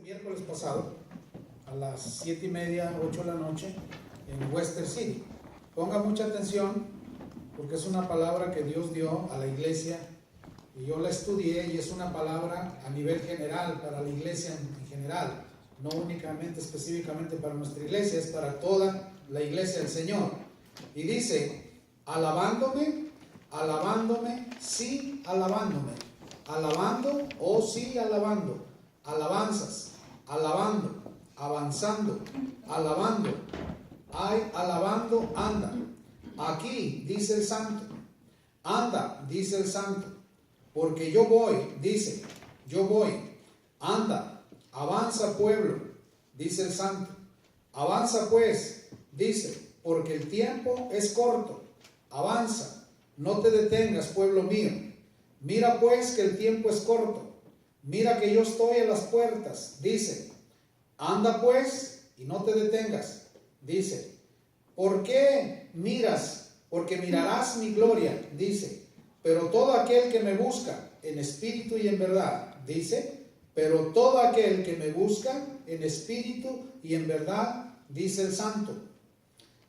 miércoles pasado a las 7:30, 8 de la noche en Western City. Ponga mucha atención porque es una palabra que Dios dio a la iglesia y yo la estudié y es una palabra a nivel general para la iglesia en general, no únicamente específicamente para nuestra iglesia, es para toda la iglesia del Señor. Y dice, alabándome, alabándome, sí, alabándome, alabando, oh sí, alabando, alabanzas, alabando, avanzando, alabando, ay, alabando, anda. Aquí, dice el santo, anda, dice el santo, porque yo voy, dice, yo voy, anda, avanza pueblo, dice el santo, avanza pues, dice, porque el tiempo es corto, avanza, no te detengas pueblo mío, mira pues que el tiempo es corto, mira que yo estoy a las puertas, dice, anda pues y no te detengas, dice, ¿por qué miras? Porque mirarás mi gloria, dice, pero todo aquel que me busca en espíritu y en verdad, dice, pero todo aquel que me busca en espíritu y en verdad, dice el santo,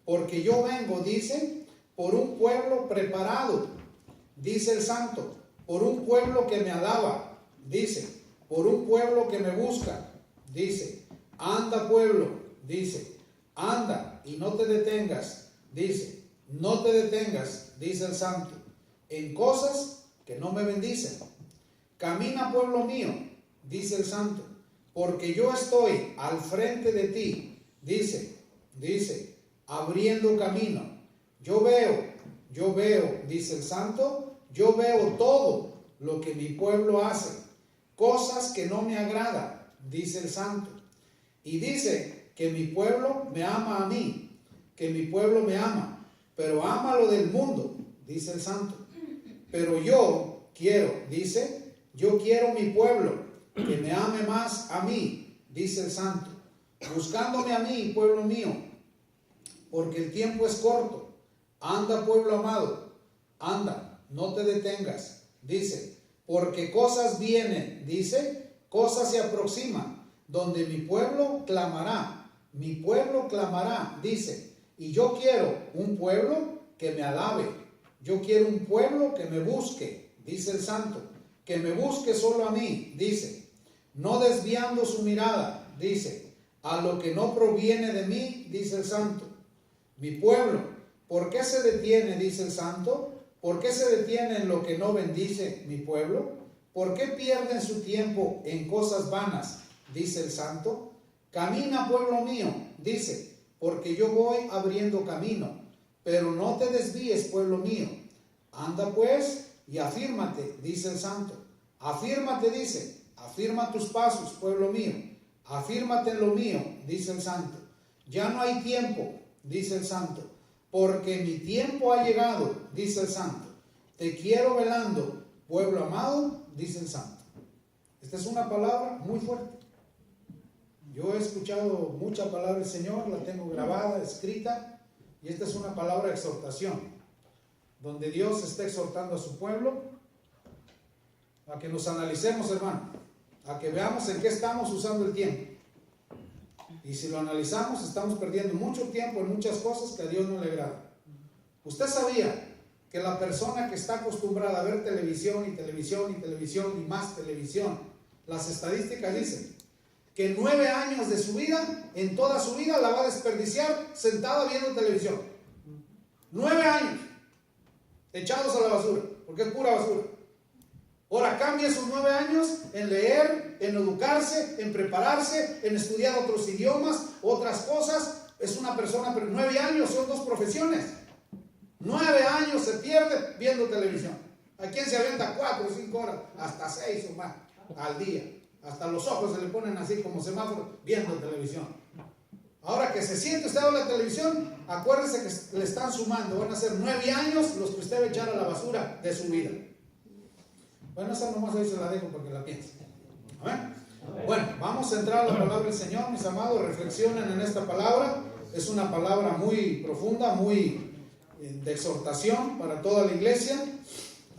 porque yo vengo, dice, por un pueblo preparado, dice el santo, por un pueblo que me alaba, dice, por un pueblo que me busca, dice, anda pueblo, dice, anda y no te detengas, dice, no te detengas, dice el santo, en cosas que no me bendicen. Camina pueblo mío, dice el santo, porque yo estoy al frente de ti, dice, abriendo camino. Yo veo, dice el santo, yo veo todo lo que mi pueblo hace, cosas que no me agradan, dice el santo. Y dice que mi pueblo me ama a mí, que mi pueblo me ama, pero ama lo del mundo, dice el santo. Pero yo quiero, dice, yo quiero mi pueblo que me ame más a mí, dice el santo, buscándome a mí, pueblo mío, porque el tiempo es corto. Anda, pueblo amado, anda, no te detengas, dice, porque cosas vienen, dice, cosas se aproximan, donde mi pueblo clamará, dice, y yo quiero un pueblo que me alabe, yo quiero un pueblo que me busque, dice el santo, que me busque solo a mí, dice, no desviando su mirada, dice, a lo que no proviene de mí, dice el santo. Mi pueblo, ¿por qué se detiene, dice el santo? ¿Por qué se detiene en lo que no bendice mi pueblo? ¿Por qué pierden su tiempo en cosas vanas, dice el santo? Camina, pueblo mío, dice, porque yo voy abriendo camino, pero no te desvíes, pueblo mío. Anda pues y afírmate, dice el santo. Afírmate, dice, afirma tus pasos, pueblo mío. Afírmate en lo mío, dice el santo. Ya no hay tiempo, dice el santo, porque mi tiempo ha llegado, dice el santo. Te quiero velando, pueblo amado, dice el santo. Esta es una palabra muy fuerte. Yo he escuchado mucha palabra del Señor, la tengo grabada, escrita, y esta es una palabra de exhortación, donde Dios está exhortando a su pueblo a que nos analicemos, hermano, a que veamos en qué estamos usando el tiempo. Y si lo analizamos, estamos perdiendo mucho tiempo en muchas cosas que a Dios no le agrada. ¿Usted sabía que la persona que está acostumbrada a ver televisión y televisión y televisión y más televisión, las estadísticas dicen que 9 años de su vida, en toda su vida, la va a desperdiciar sentada viendo televisión? 9 años echados a la basura, porque es pura basura. Ahora cambia esos 9 años en leer, en educarse, en prepararse, en estudiar otros idiomas, otras cosas. Es una persona, pero 9 años son 2 profesiones. 9 años se pierde viendo televisión. ¿A quién se avienta 4 o 5 horas? Hasta 6 o más al día. Hasta los ojos se le ponen así como semáforos viendo televisión. Ahora que se siente usted a la televisión, acuérdese que le están sumando. Van a ser 9 años los que usted va a echar a la basura de su vida. Bueno, esa nomás ahí se la dejo para que la piense. ¿Amén? Bueno, vamos a entrar a la palabra del Señor, mis amados. Reflexionen en esta palabra. Es una palabra muy profunda, muy de exhortación para toda la iglesia.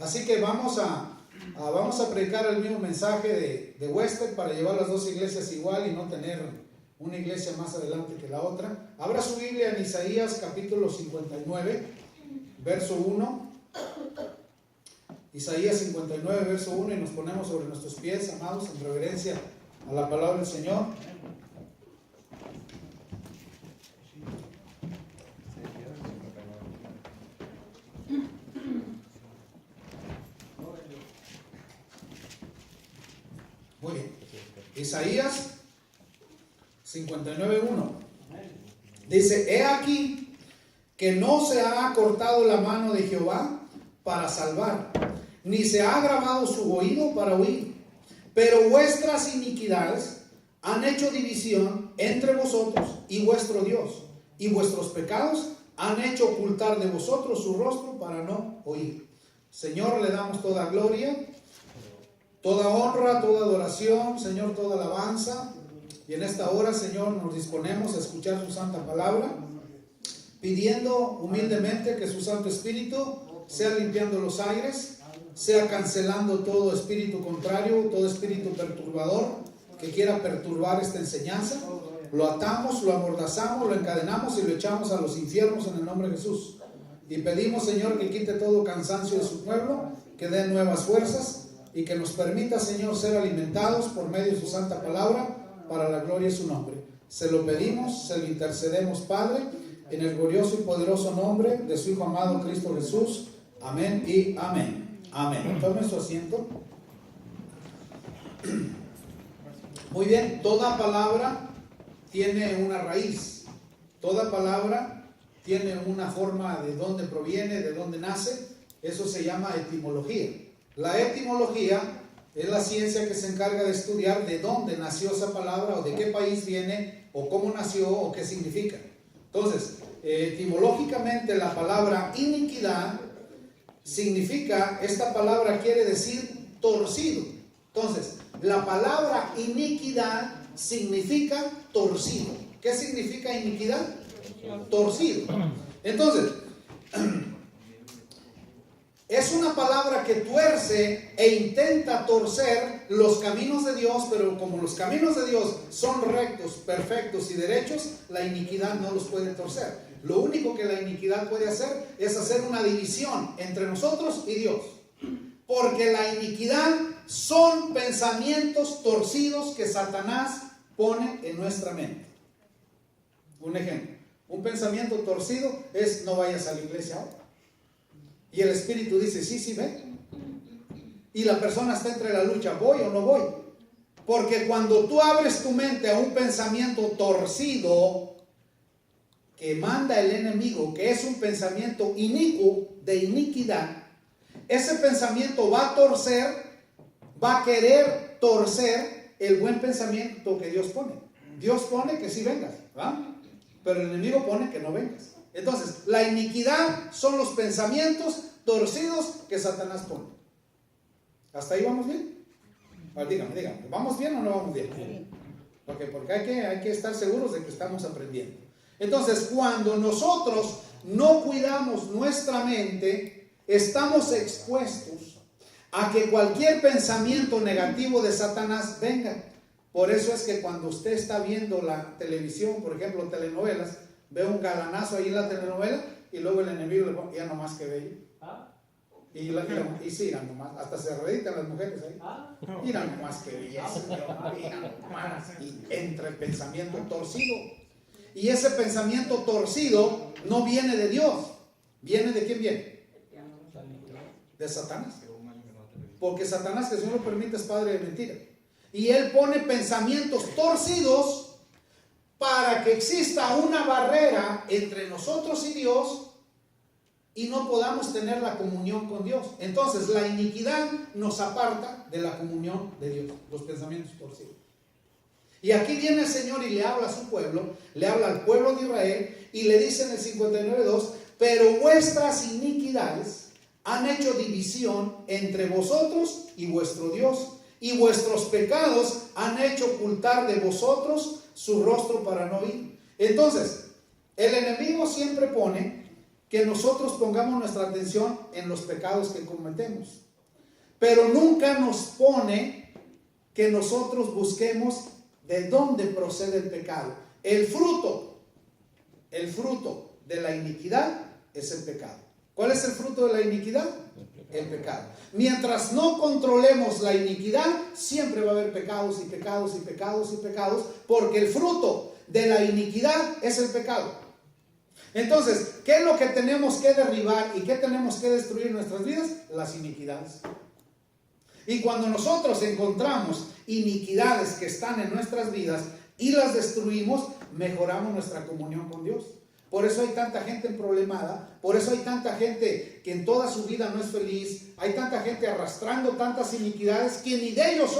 Así que vamos a Vamos a predicar el mismo mensaje de Wester para llevar las dos iglesias igual y no tener una iglesia más adelante que la otra. Abra su Biblia en Isaías capítulo 59, verso 1. Isaías 59, verso 1, y nos ponemos sobre nuestros pies, amados, en reverencia a la palabra del Señor. Muy bien. Isaías 59:1 dice: He aquí que no se ha acortado la mano de Jehová para salvar, ni se ha agravado su oído para oír, pero vuestras iniquidades han hecho división entre vosotros y vuestro Dios, y vuestros pecados han hecho ocultar de vosotros su rostro para no oír. Señor, le damos toda gloria, toda honra, toda adoración, Señor, toda alabanza. Y en esta hora, Señor, nos disponemos a escuchar su santa palabra, pidiendo humildemente que su Santo Espíritu sea limpiando los aires, sea cancelando todo espíritu contrario, todo espíritu perturbador que quiera perturbar esta enseñanza. Lo atamos, lo amordazamos, lo encadenamos y lo echamos a los infiernos en el nombre de Jesús. Y pedimos, Señor, que quite todo cansancio de su pueblo, que dé nuevas fuerzas y que nos permita, Señor, ser alimentados por medio de su santa palabra para la gloria de su nombre. Se lo pedimos, se lo intercedemos, Padre, en el glorioso y poderoso nombre de su Hijo amado Cristo Jesús. Amén y amén. Amén. Tomen su asiento. Muy bien, toda palabra tiene una raíz. Toda palabra tiene una forma de dónde proviene, de dónde nace. Eso se llama etimología. La etimología es la ciencia que se encarga de estudiar de dónde nació esa palabra, o de qué país viene, o cómo nació, o qué significa. Entonces, etimológicamente la palabra iniquidad significa, esta palabra quiere decir torcido. Entonces, la palabra iniquidad significa torcido. ¿Qué significa iniquidad? Torcido. Entonces, es una palabra que tuerce e intenta torcer los caminos de Dios, pero como los caminos de Dios son rectos, perfectos y derechos, la iniquidad no los puede torcer. Lo único que la iniquidad puede hacer es hacer una división entre nosotros y Dios. Porque la iniquidad son pensamientos torcidos que Satanás pone en nuestra mente. Un ejemplo, un pensamiento torcido es: no vayas a la iglesia ahora. Y el Espíritu dice: sí, ven. Y la persona está entre la lucha: ¿voy o no voy? Porque cuando tú abres tu mente a un pensamiento torcido que manda el enemigo, que es un pensamiento inicuo, de iniquidad, ese pensamiento va a torcer, va a querer torcer el buen pensamiento que Dios pone. Dios pone que sí vengas, ¿va? Pero el enemigo pone que no vengas. Entonces, la iniquidad son los pensamientos torcidos que Satanás pone. ¿Hasta ahí vamos bien? Dígame, ¿vamos bien o no vamos bien? Porque hay que estar seguros de que estamos aprendiendo. Entonces, cuando nosotros no cuidamos nuestra mente, estamos expuestos a que cualquier pensamiento negativo de Satanás venga. Por eso es que cuando usted está viendo la televisión, por ejemplo, telenovelas, ve un galanazo ahí en la telenovela y luego el enemigo le pone: ya nomás que bello. Y sí, nomás, hasta se arreditan las mujeres ahí. Mira nomás que belleza, mira nomás. Y entra el pensamiento torcido. Y ese pensamiento torcido no viene de Dios. ¿Viene de quién viene? De Satanás. Porque Satanás, que si no lo permite, es padre de mentira. Y él pone pensamientos torcidos para que exista una barrera entre nosotros y Dios y no podamos tener la comunión con Dios. Entonces, la iniquidad nos aparta de la comunión de Dios, los pensamientos torcidos. Y aquí viene el Señor y le habla a su pueblo, le habla al pueblo de Israel y le dice en el 59:2: pero vuestras iniquidades han hecho división entre vosotros y vuestro Dios, y vuestros pecados han hecho ocultar de vosotros su rostro para no oír. Entonces, el enemigo siempre pone que nosotros pongamos nuestra atención en los pecados que cometemos. pero nunca nos pone que nosotros busquemos de dónde procede el pecado. El fruto de la iniquidad es el pecado. ¿Cuál es el fruto de la iniquidad? El pecado. Mientras no controlemos la iniquidad, siempre va a haber pecados y pecados y pecados y pecados, porque el fruto de la iniquidad es el pecado. Entonces, ¿qué es lo que tenemos que derribar y qué tenemos que destruir en nuestras vidas? Las iniquidades. Y cuando nosotros encontramos iniquidades que están en nuestras vidas y las destruimos, mejoramos nuestra comunión con Dios. Por eso hay tanta gente problemada, por eso hay tanta gente que en toda su vida no es feliz, hay tanta gente arrastrando tantas iniquidades que ni de ellos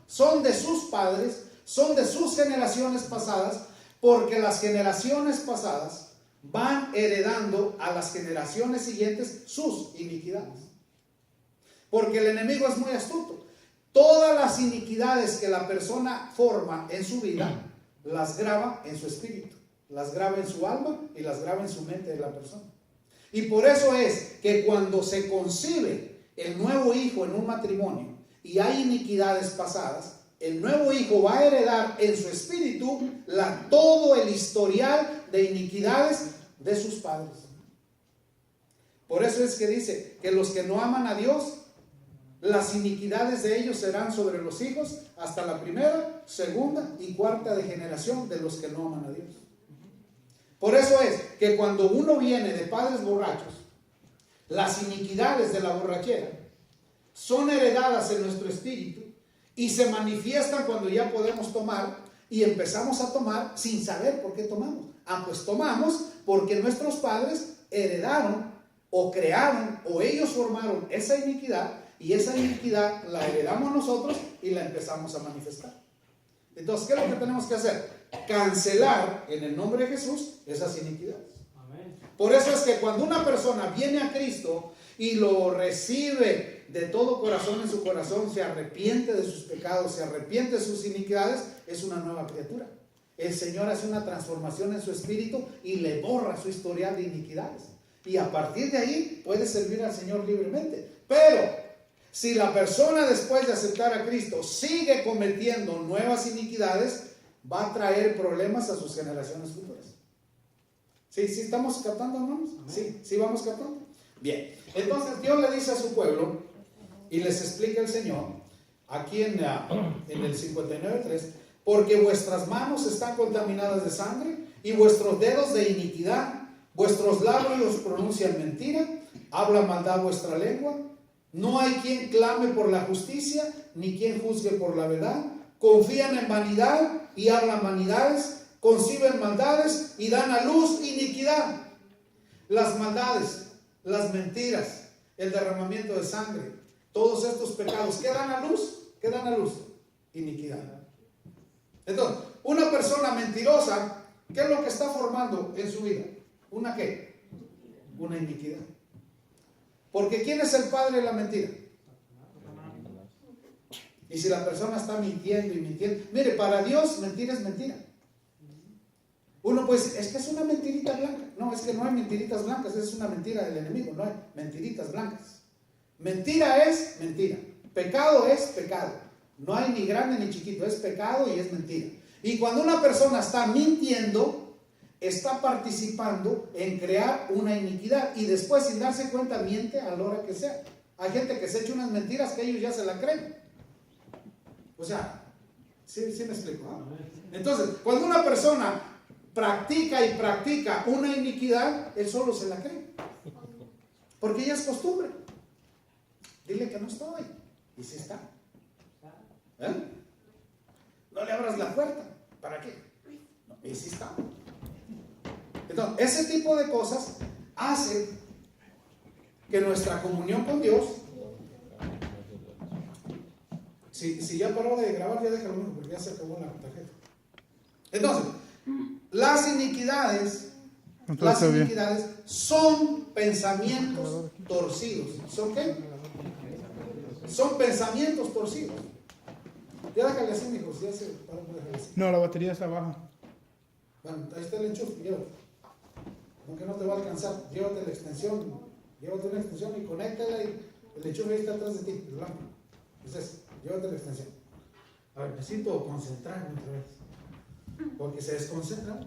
son de sus padres, son de sus generaciones pasadas, porque las generaciones pasadas van heredando a las generaciones siguientes sus iniquidades. Porque el enemigo es muy astuto. Todas las iniquidades que la persona forma en su vida, las graba en su espíritu, las graba en su alma y las graba en su mente de la persona. Y por eso es que cuando se concibe el nuevo hijo en un matrimonio y hay iniquidades pasadas, el nuevo hijo va a heredar en su espíritu todo el historial de iniquidades de sus padres. Por eso es que dice que los que no aman a Dios, las iniquidades de ellos serán sobre los hijos hasta la primera, segunda y cuarta de generación de los que no aman a Dios. Por eso es que cuando uno viene de padres borrachos, las iniquidades de la borrachera son heredadas en nuestro espíritu y se manifiestan cuando ya podemos tomar y empezamos a tomar sin saber por qué tomamos. Pues tomamos porque nuestros padres heredaron o crearon o ellos formaron esa iniquidad y esa iniquidad la heredamos nosotros y la empezamos a manifestar. Entonces, ¿qué es lo que tenemos que hacer? Cancelar en el nombre de Jesús esas iniquidades. Amén. Por eso es que cuando una persona viene a Cristo y lo recibe de todo corazón en su corazón, se arrepiente de sus pecados, se arrepiente de sus iniquidades, es una nueva criatura. El Señor hace una transformación en su espíritu y le borra su historial de iniquidades. Y a partir de ahí puede servir al Señor libremente. Pero si la persona después de aceptar a Cristo sigue cometiendo nuevas iniquidades, va a traer problemas a sus generaciones futuras. ¿Sí estamos captando, hermanos? ¿Sí vamos captando? Bien, entonces Dios le dice a su pueblo y les explica el Señor aquí en el 59:3: porque vuestras manos están contaminadas de sangre y vuestros dedos de iniquidad, vuestros labios pronuncian mentira, habla maldad vuestra lengua. No hay quien clame por la justicia, ni quien juzgue por la verdad. Confían en vanidad y hablan vanidades, conciben maldades y dan a luz iniquidad. Las maldades, las mentiras, el derramamiento de sangre, todos estos pecados, ¿qué dan a luz? ¿Qué dan a luz? Iniquidad. Entonces, una persona mentirosa, ¿qué es lo que está formando en su vida? ¿Una qué? Una iniquidad. Porque ¿quién es el padre de la mentira? Y si la persona está mintiendo y mintiendo, mire, para Dios mentira es mentira. Uno pues es que es una mentirita blanca. No, es que no hay mentiritas blancas, es una mentira del enemigo, no hay mentiritas blancas. Mentira es mentira, pecado es pecado. No hay ni grande ni chiquito, es pecado y es mentira. Y cuando una persona está mintiendo, está participando en crear una iniquidad y después sin darse cuenta miente a la hora que sea. Hay gente que se echa unas mentiras que ellos ya se la creen. O sea, ¿sí me explico? ¿No? Entonces, cuando una persona practica y practica una iniquidad, él solo se la cree. Porque ya es costumbre. Dile que no estoy. Y sí está. No le abras la puerta. ¿Para qué? No, y sí está. Entonces, ese tipo de cosas hace que nuestra comunión con Dios, si ya paró de grabar, ya déjalo mismo, porque ya se acabó la tarjeta. Entonces, las iniquidades son pensamientos torcidos. ¿Son qué? Son pensamientos torcidos. Ya déjale así, mijo, si ya se paró, déjale así. No, la batería está baja. Bueno, ahí está el enchufe, llévate. Aunque no te va a alcanzar, llévate la extensión, llévate una extensión y conéctala y El enchufe ahí está atrás de ti, el blanco. Es ese, llévate la extensión. A ver, necesito concentrarme otra vez, porque se desconcentra.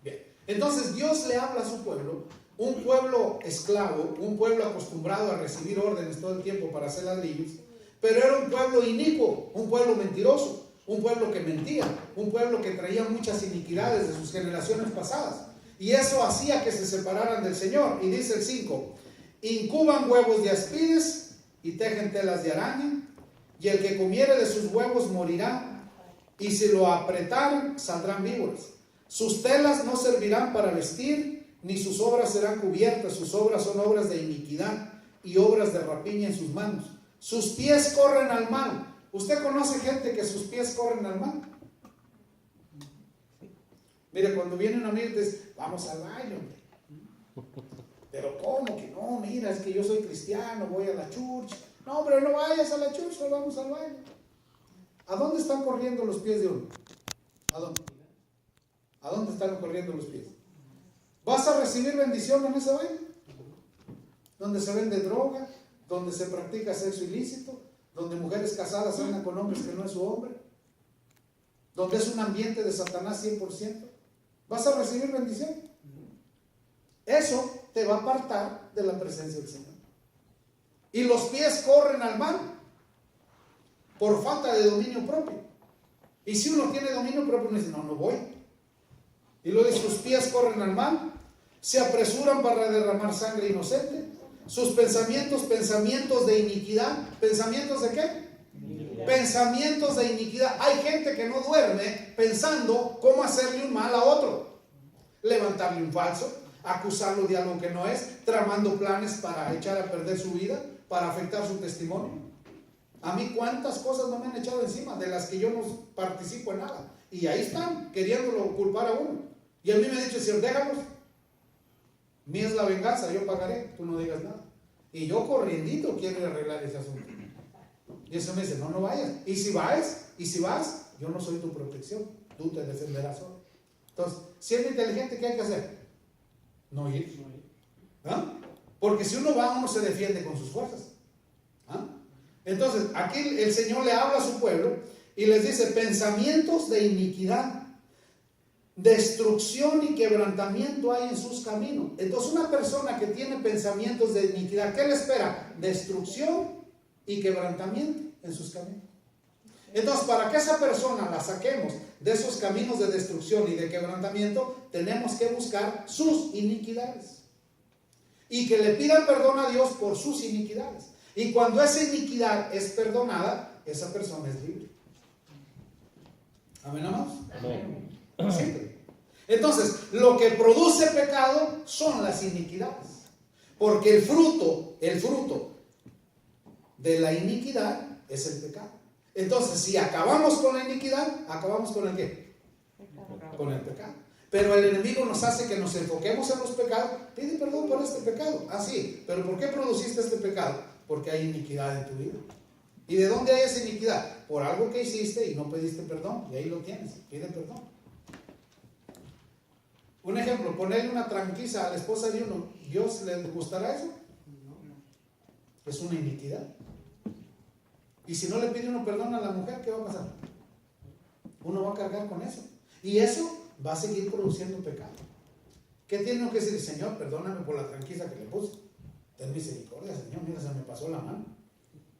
Bien, entonces Dios le habla a su pueblo, un pueblo esclavo, un pueblo acostumbrado a recibir órdenes todo el tiempo para hacer las leyes, pero era un pueblo inicuo, un pueblo mentiroso, un pueblo que mentía, un pueblo que traía muchas iniquidades de sus generaciones pasadas. Y eso hacía que se separaran del Señor. Y dice el 5, incuban huevos de aspides y tejen telas de araña, y el que comiere de sus huevos morirá, y si lo apretaran saldrán víboras. Sus telas no servirán para vestir, ni sus obras serán cubiertas. Sus obras son obras de iniquidad y obras de rapiña en sus manos. Sus pies corren al mal. ¿Usted conoce gente que sus pies corren al mal? Mire, cuando viene un amigo y dice, vamos al baile, hombre. Pero ¿cómo que no? Mira, es que yo soy cristiano, voy a la church. No, hombre, no vayas a la church, no vamos al baile. ¿A dónde están corriendo los pies de uno? ¿A dónde? ¿A dónde están corriendo los pies? ¿Vas a recibir bendición en ese baile? Donde se vende droga, donde se practica sexo ilícito, donde mujeres casadas andan con hombres que no es su hombre, donde es un ambiente de Satanás 100%. ¿Vas a recibir bendición? Eso te va a apartar de la presencia del Señor. Y los pies corren al mal por falta de dominio propio. Y si uno tiene dominio propio, uno dice, no, no voy. Y luego dice, sus pies corren al mal, se apresuran para derramar sangre inocente. Sus pensamientos, pensamientos de iniquidad. ¿Pensamientos de qué? Iniquidad. Pensamientos de iniquidad. Hay gente que no duerme pensando cómo hacerle un mal a otro. Levantarle un falso, acusarlo de algo que no es, tramando planes para echar a perder su vida, para afectar su testimonio. A mí cuántas cosas no me han echado encima, de las que yo no participo en nada. Y ahí están, queriéndolo culpar a uno. Y a mí me ha dicho el Señor, déjalos. Mía es la venganza, yo pagaré, tú no digas nada. Y yo corriendito quiero arreglar ese asunto. Y eso me dice, no, no vayas. Y si vas, yo no soy tu protección, tú te defenderás solo. Entonces, siendo inteligente, ¿qué hay que hacer? No ir. ¿Ah? Porque si uno va, uno se defiende con sus fuerzas. ¿Ah? Entonces, aquí el Señor le habla a su pueblo y les dice, pensamientos de iniquidad, destrucción y quebrantamiento hay en sus caminos. Entonces, una persona que tiene pensamientos de iniquidad, ¿qué le espera? Destrucción y quebrantamiento en sus caminos. Entonces, para que esa persona la saquemos de esos caminos de destrucción y de quebrantamiento, tenemos que buscar sus iniquidades y que le pidan perdón a Dios por sus iniquidades. Y cuando esa iniquidad es perdonada, esa persona es libre. ¿Amén, amados? Amén. Sí. Entonces, lo que produce pecado son las iniquidades, porque el fruto de la iniquidad es el pecado. Entonces, si acabamos con la iniquidad, acabamos con el ¿qué? Con el pecado. Pero el enemigo nos hace que nos enfoquemos en los pecados. Pide perdón por este pecado. Ah, sí, pero ¿por qué produciste este pecado? Porque hay iniquidad en tu vida. ¿Y de dónde hay esa iniquidad? Por algo que hiciste y no pediste perdón. Y ahí lo tienes, pide perdón. Un ejemplo, ponerle una tranquiza a la esposa de uno. ¿Dios le gustará eso? Es una iniquidad. Y si no le pide uno perdón a la mujer, ¿qué va a pasar? Uno va a cargar con eso. Y eso va a seguir produciendo pecado. ¿Qué tiene uno que decir? Señor, perdóname por la tranquiza que le puse. Ten misericordia, Señor, mira, se me pasó la mano.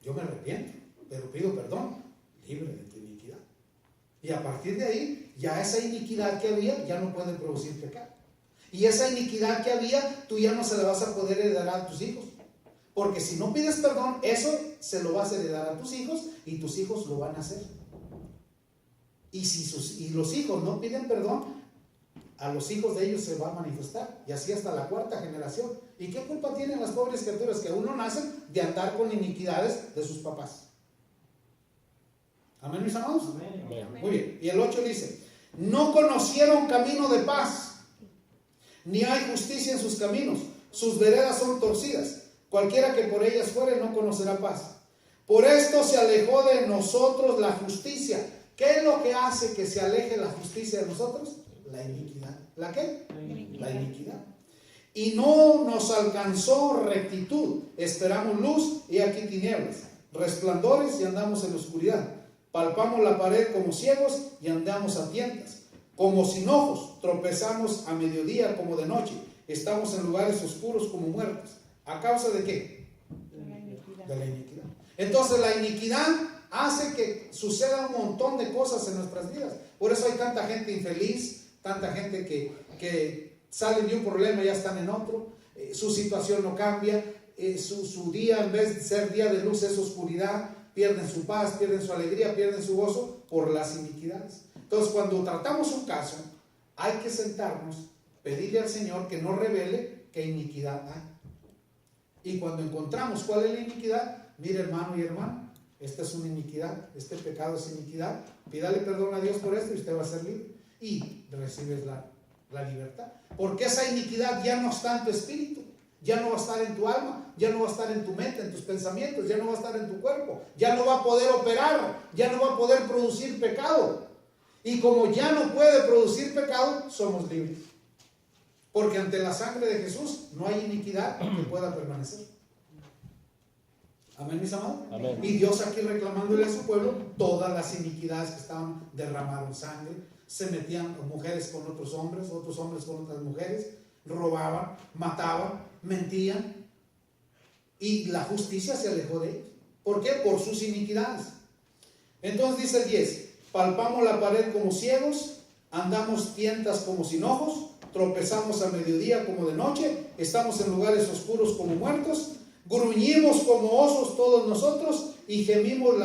Yo me arrepiento, pero pido perdón. Libre de tu iniquidad. Y a partir de ahí, ya esa iniquidad que había, ya no puede producir pecado. Y esa iniquidad que había, tú ya no se la vas a poder heredar a tus hijos. Porque si no pides perdón, eso se lo vas a heredar a tus hijos y tus hijos lo van a hacer. Y los hijos no piden perdón, a los hijos de ellos se va a manifestar. Y así hasta la cuarta generación. ¿Y qué culpa tienen las pobres criaturas que aún no nacen de andar con iniquidades de sus papás? ¿Amén, mis amados? Amén. Muy bien. Y el 8 dice, no conocieron camino de paz, ni hay justicia en sus caminos. Sus veredas son torcidas. Cualquiera que por ellas fuere no conocerá paz. Por esto se alejó de nosotros la justicia. ¿Qué es lo que hace que se aleje la justicia de nosotros? La iniquidad. ¿La qué? La iniquidad. Y no nos alcanzó rectitud. Esperamos luz y aquí tinieblas, resplandores y andamos en la oscuridad. Palpamos la pared como ciegos y andamos a tientas. Como sin ojos, tropezamos a mediodía como de noche. Estamos en lugares oscuros como muertos. ¿A causa de qué? De la iniquidad. Entonces la iniquidad hace que suceda un montón de cosas en nuestras vidas. Por eso hay tanta gente infeliz, tanta gente que salen de un problema y ya están en otro. Su situación no cambia. Su día, en vez de ser día de luz, es oscuridad. Pierden su paz, pierden su alegría, pierden su gozo por las iniquidades. Entonces, cuando tratamos un caso, hay que sentarnos, pedirle al Señor que nos revele qué iniquidad hay. Y cuando encontramos cuál es la iniquidad, mire, hermano y hermana, esta es una iniquidad, este pecado es iniquidad, pídale perdón a Dios por esto y usted va a ser libre y recibes la libertad, porque esa iniquidad ya no está en tu espíritu, ya no va a estar en tu alma, ya no va a estar en tu mente, en tus pensamientos, ya no va a estar en tu cuerpo, ya no va a poder operar, ya no va a poder producir pecado. Y como ya no puede producir pecado, somos libres, porque ante la sangre de Jesús no hay iniquidad que pueda permanecer. Amén, mis amados. Amén. Y Dios aquí reclamándole a su pueblo todas las iniquidades que estaban, derramaron sangre, se metían mujeres con otros hombres con otras mujeres, robaban, mataban, mentían, y la justicia se alejó de ellos. ¿Por qué? Por sus iniquidades. Entonces dice el 10, palpamos la pared como ciegos, andamos tientas como sin ojos, tropezamos a mediodía como de noche, estamos en lugares oscuros como muertos, gruñimos como osos todos nosotros y gemimos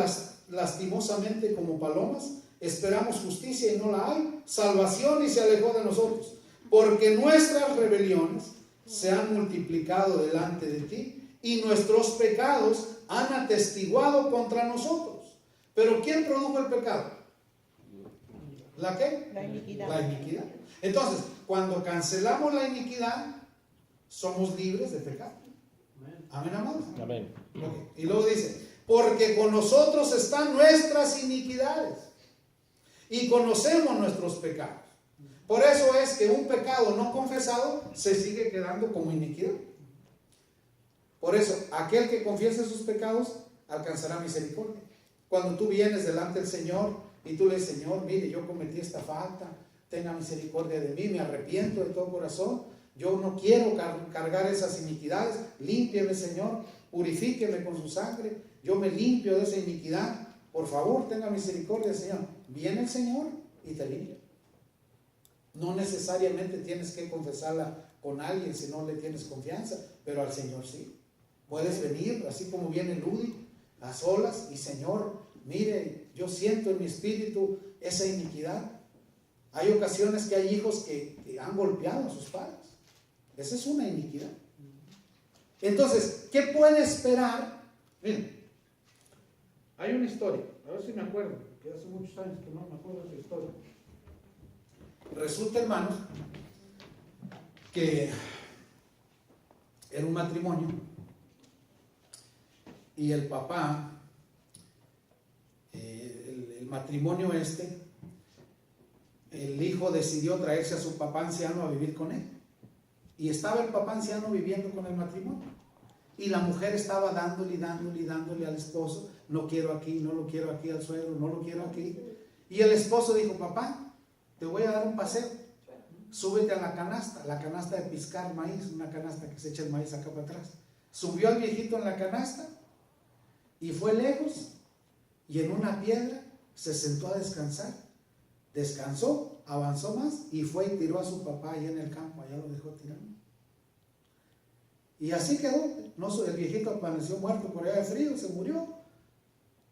lastimosamente como palomas. Esperamos justicia y no la hay, salvación y se alejó de nosotros, porque nuestras rebeliones se han multiplicado delante de ti y nuestros pecados han atestiguado contra nosotros. Pero ¿quién produjo el pecado? ¿La qué? La iniquidad. La iniquidad. Entonces, cuando cancelamos la iniquidad, somos libres de pecado. Amén, amados. Amén. Okay. Y luego dice, porque con nosotros están nuestras iniquidades y conocemos nuestros pecados. Por eso es que un pecado no confesado se sigue quedando como iniquidad. Por eso, aquel que confiese sus pecados alcanzará misericordia. Cuando tú vienes delante del Señor y tú le dices, Señor, mire, yo cometí esta falta, tenga misericordia de mí, me arrepiento de todo corazón, yo no quiero cargar esas iniquidades, límpieme, Señor, purifíqueme con su sangre, yo me limpio de esa iniquidad, por favor, tenga misericordia, Señor. Viene el Señor y te limpia. No necesariamente tienes que confesarla con alguien si no le tienes confianza, pero al Señor sí. Puedes venir, así como viene Ludi, a solas, y Señor, mire, yo siento en mi espíritu esa iniquidad. Hay ocasiones que hay hijos que han golpeado a sus padres. Esa es una iniquidad. Entonces, ¿qué puede esperar? Miren, hay una historia, a ver si me acuerdo, que hace muchos años que no me acuerdo de esa historia. Resulta, hermanos, que era un matrimonio y el papá, el matrimonio el hijo decidió traerse a su papá anciano a vivir con él. Y estaba el papá anciano viviendo con el matrimonio. Y la mujer estaba dándole al esposo, no quiero aquí, no lo quiero aquí al suegro, no lo quiero aquí. Y el esposo dijo, papá, te voy a dar un paseo, súbete a la canasta de piscar maíz, una canasta que se echa el maíz acá para atrás. Subió al viejito en la canasta y fue lejos y en una piedra se sentó a descansar. Descansó, avanzó más y fue y tiró a su papá allá en el campo, allá lo dejó tirando. Y así quedó. El viejito apareció muerto por allá de frío, se murió.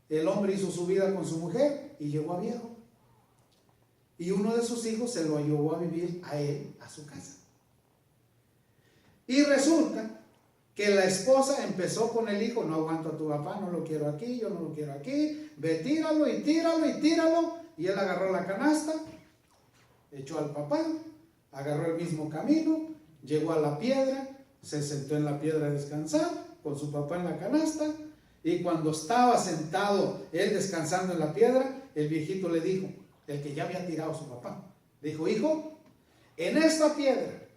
El hombre hizo su vida con su mujer y llegó a viejo. Y uno de sus hijos se lo llevó a vivir a él, a su casa. Y resulta que la esposa empezó con el hijo, no aguanto a tu papá, no lo quiero aquí, yo no lo quiero aquí, ve, tíralo y tíralo y tíralo. Y él agarró la canasta, echó al papá, agarró el mismo camino, llegó a la piedra, se sentó en la piedra a descansar, con su papá en la canasta, y cuando estaba sentado él descansando en la piedra, el viejito le dijo, el que ya había tirado a su papá, dijo, hijo, en esta piedra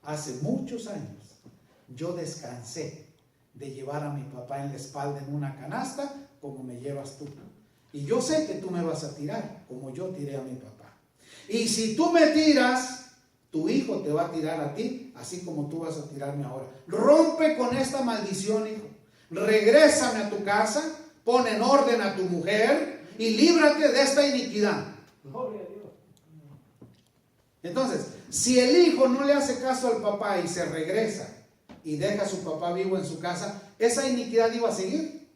hace muchos años yo descansé de llevar a mi papá en la espalda en una canasta como me llevas tú. Y yo sé que tú me vas a tirar como yo tiré a mi papá. Y si tú me tiras, tu hijo te va a tirar a ti, así como tú vas a tirarme ahora. Rompe con esta maldición, hijo. Regrésame a tu casa, pon en orden a tu mujer y líbrate de esta iniquidad. Gloria a Dios. Entonces, si el hijo no le hace caso al papá y se regresa y deja a su papá vivo en su casa, esa iniquidad iba a seguir.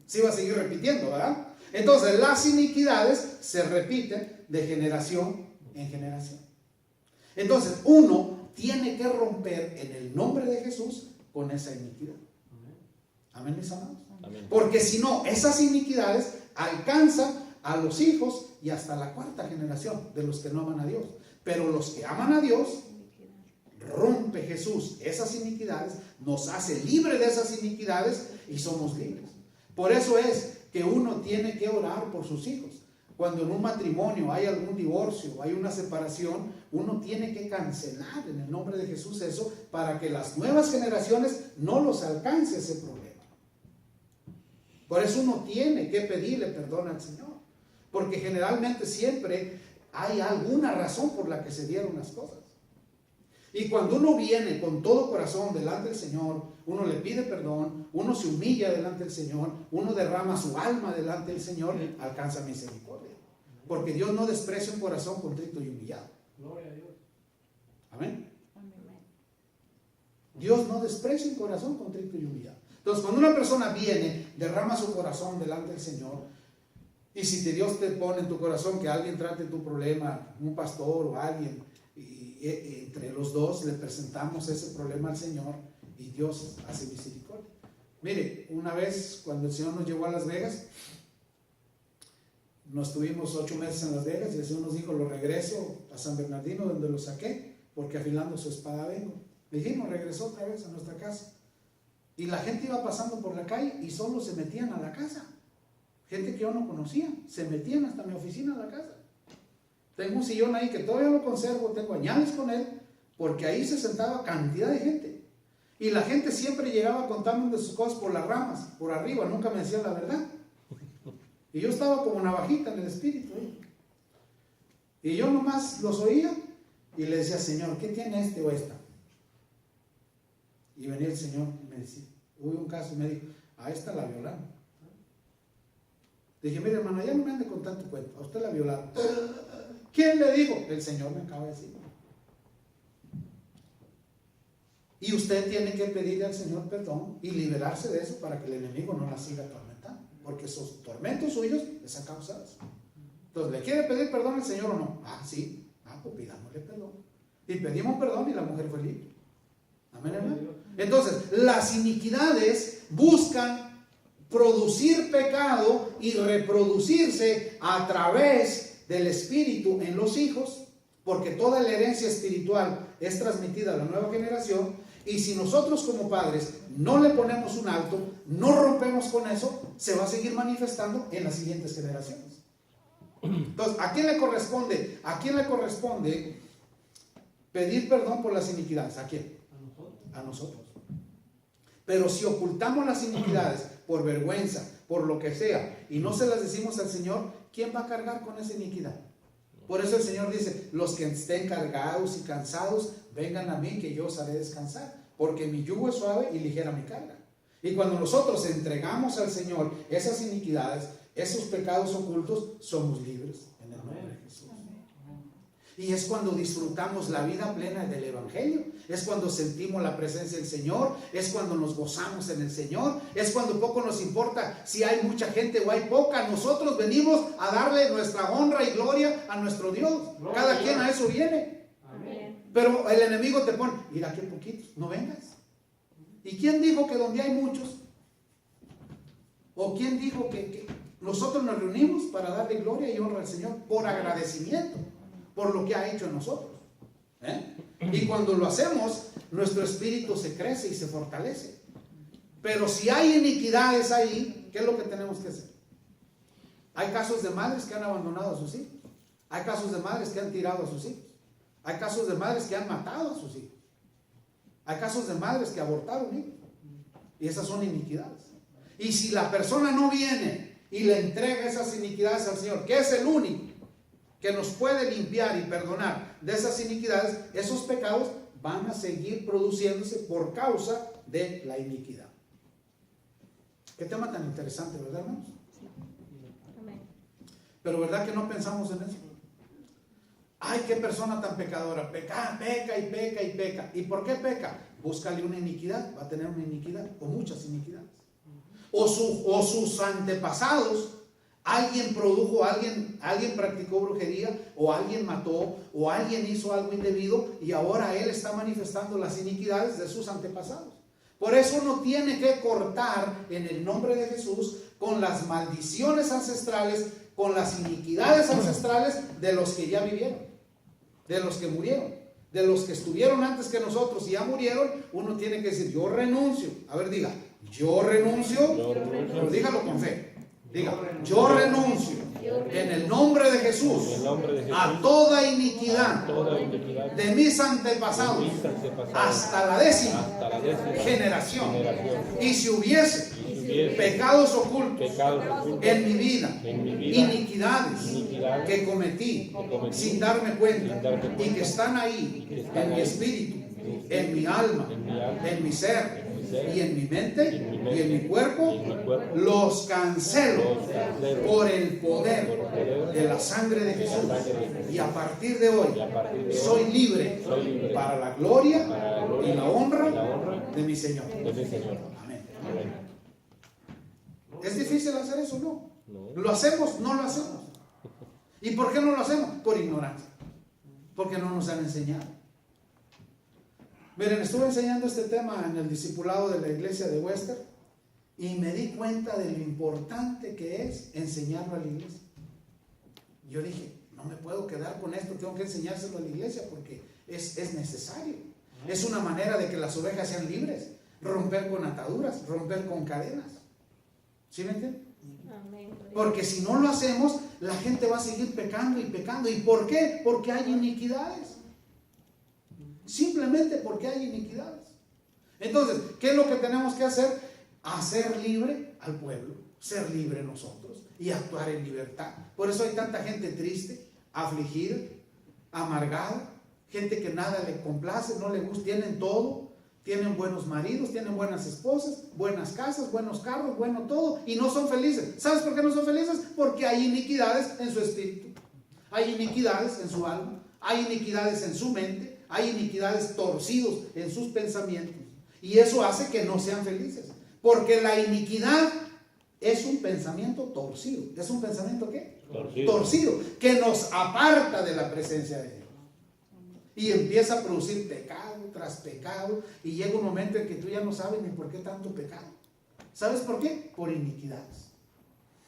Se iba a seguir repitiendo, ¿verdad? Entonces, las iniquidades se repiten de generación en generación. Entonces, uno tiene que romper en el nombre de Jesús con esa iniquidad. Amén, mis amados. Amén. Porque si no, esas iniquidades alcanzan a los hijos y hasta la cuarta generación de los que no aman a Dios. Pero los que aman a Dios, rompe Jesús esas iniquidades, nos hace libre de esas iniquidades y somos libres. Por eso es que uno tiene que orar por sus hijos. Cuando en un matrimonio hay algún divorcio, hay una separación, uno tiene que cancelar en el nombre de Jesús eso para que las nuevas generaciones no los alcance ese problema. Por eso uno tiene que pedirle perdón al Señor, porque generalmente siempre hay alguna razón por la que se dieron las cosas. Y cuando uno viene con todo corazón delante del Señor, uno le pide perdón, uno se humilla delante del Señor, uno derrama su alma delante del Señor, alcanza misericordia. Porque Dios no desprecia un corazón contrito y humillado. Gloria a Dios. Amén. Dios no desprecia un corazón contrito y humillado. Entonces, cuando una persona viene, derrama su corazón delante del Señor, y si Dios te pone en tu corazón que alguien trate tu problema, un pastor o alguien, y entre los dos le presentamos ese problema al Señor y Dios hace misericordia. Mire, una vez cuando el Señor nos llevó a Las Vegas, nos tuvimos 8 meses en Las Vegas y el Señor nos dijo: lo regreso a San Bernardino donde lo saqué, porque afilando su espada vengo. Le dijimos, regresó otra vez a nuestra casa. Y la gente iba pasando por la calle y solo se metían a la casa. Gente que yo no conocía, se metían hasta mi oficina a la casa. Tengo un sillón ahí que todavía lo conservo, tengo añales con él, porque ahí se sentaba cantidad de gente. Y la gente siempre llegaba a contarme de sus cosas por las ramas, por arriba, nunca me decían la verdad. Y yo estaba como navajita en el espíritu. Y yo nomás los oía y le decía: Señor, ¿qué tiene este o esta? Y venía el Señor y me decía, hubo un caso y me dijo: a esta la violaron. Dije: mire, hermano, ya no me ande con tanto cuento, a usted la violaron. ¿Quién le dijo? El Señor me acaba de decir. Y usted tiene que pedirle al Señor perdón y liberarse de eso para que el enemigo no la siga atormentando, porque esos tormentos suyos les han causado. Entonces, ¿le quiere pedir perdón al Señor o no? Ah, sí. Ah, pues pidámosle perdón. Y pedimos perdón y la mujer fue libre. Amén, hermano. Entonces, las iniquidades buscan producir pecado y reproducirse a través del espíritu en los hijos, porque toda la herencia espiritual es transmitida a la nueva generación. Y si nosotros como padres no le ponemos un alto, no rompemos con eso, se va a seguir manifestando en las siguientes generaciones. Entonces, ¿a quién le corresponde? ¿A quién le corresponde pedir perdón por las iniquidades? ¿A quién? A nosotros. Pero si ocultamos las iniquidades por vergüenza, por lo que sea, y no se las decimos al Señor, ¿quién va a cargar con esa iniquidad? Por eso el Señor dice: los que estén cargados y cansados, vengan a mí, que yo os haré descansar, porque mi yugo es suave y ligera mi carga. Y cuando nosotros entregamos al Señor esas iniquidades, esos pecados ocultos, somos libres en el nombre de Jesús. Y es cuando disfrutamos la vida plena del Evangelio, es cuando sentimos la presencia del Señor, es cuando nos gozamos en el Señor, es cuando poco nos importa si hay mucha gente o hay poca. Nosotros venimos a darle nuestra honra y gloria a nuestro Dios. Cada quien a eso viene. Pero el enemigo te pone: mira qué poquitos, no vengas. ¿Y quién dijo que donde hay muchos? ¿O quién dijo que nosotros nos reunimos para darle gloria y honra al Señor por agradecimiento por lo que ha hecho en nosotros? Y cuando lo hacemos, nuestro espíritu se crece y se fortalece. Pero si hay iniquidades ahí, ¿qué es lo que tenemos que hacer? Hay casos de madres que han abandonado a sus hijos. Hay casos de madres que han tirado a sus hijos. Hay casos de madres que han matado a sus hijos. Hay casos de madres que abortaron hijos, y esas son iniquidades. Y si la persona no viene y le entrega esas iniquidades al Señor, que es el único que nos puede limpiar y perdonar de esas iniquidades, esos pecados van a seguir produciéndose por causa de la iniquidad. Qué tema tan interesante, ¿verdad, hermanos? Pero ¿verdad que no pensamos en eso? Ay, qué persona tan pecadora, peca y peca y peca. ¿Y por qué peca? Búscale una iniquidad, va a tener una iniquidad o muchas iniquidades. O sus antepasados, alguien produjo, alguien practicó brujería, o alguien mató, o alguien hizo algo indebido, y ahora él está manifestando las iniquidades de sus antepasados. Por eso uno tiene que cortar en el nombre de Jesús con las maldiciones ancestrales, con las iniquidades ancestrales de los que ya vivieron, de los que murieron, de los que estuvieron antes que nosotros y ya murieron. Uno tiene que decir, yo renuncio. A ver, diga, yo renuncio. Pero dígalo con fe. Diga, yo renuncio en el nombre de Jesús a toda iniquidad de mis antepasados hasta la décima generación. Y si hubiese pecados ocultos en mi vida, iniquidades que cometí sin darme cuenta y que están ahí en mi espíritu, en mi alma, en mi ser y en mi mente y en mi cuerpo, los cancelo por el poder de la sangre de Jesús. Y a partir de hoy soy libre para la gloria y la honra de mi Señor. Amén. ¿Es difícil hacer eso? No. ¿Lo hacemos? No lo hacemos. ¿Y por qué no lo hacemos? Por ignorancia. Porque no nos han enseñado. Miren, estuve enseñando este tema en el discipulado de la iglesia de Wester y me di cuenta de lo importante que es enseñarlo a la iglesia. Yo dije, no me puedo quedar con esto, tengo que enseñárselo a la iglesia porque es necesario. Es una manera de que las ovejas sean libres, romper con ataduras, romper con cadenas. ¿Sí me entienden? Porque si no lo hacemos, la gente va a seguir pecando y pecando. ¿Y por qué? Porque hay iniquidades. Simplemente porque hay iniquidades. Entonces, ¿qué es lo que tenemos que hacer? Hacer libre al pueblo, ser libre nosotros y actuar en libertad. Por eso hay tanta gente triste, afligida, amargada, gente que nada le complace, no le gusta, tienen todo, tienen buenos maridos, tienen buenas esposas, buenas casas, buenos carros, bueno todo, y no son felices. ¿Sabes por qué no son felices? Porque hay iniquidades en su espíritu, hay iniquidades en su alma, hay iniquidades en su mente, hay iniquidades torcidos en sus pensamientos, y eso hace que no sean felices, porque la iniquidad es un pensamiento torcido. ¿Es un pensamiento qué? Torcido, que nos aparta de la presencia de Dios y empieza a producir pecado tras pecado, y llega un momento en que tú ya no sabes ni por qué tanto pecado. ¿Sabes por qué? Por iniquidades.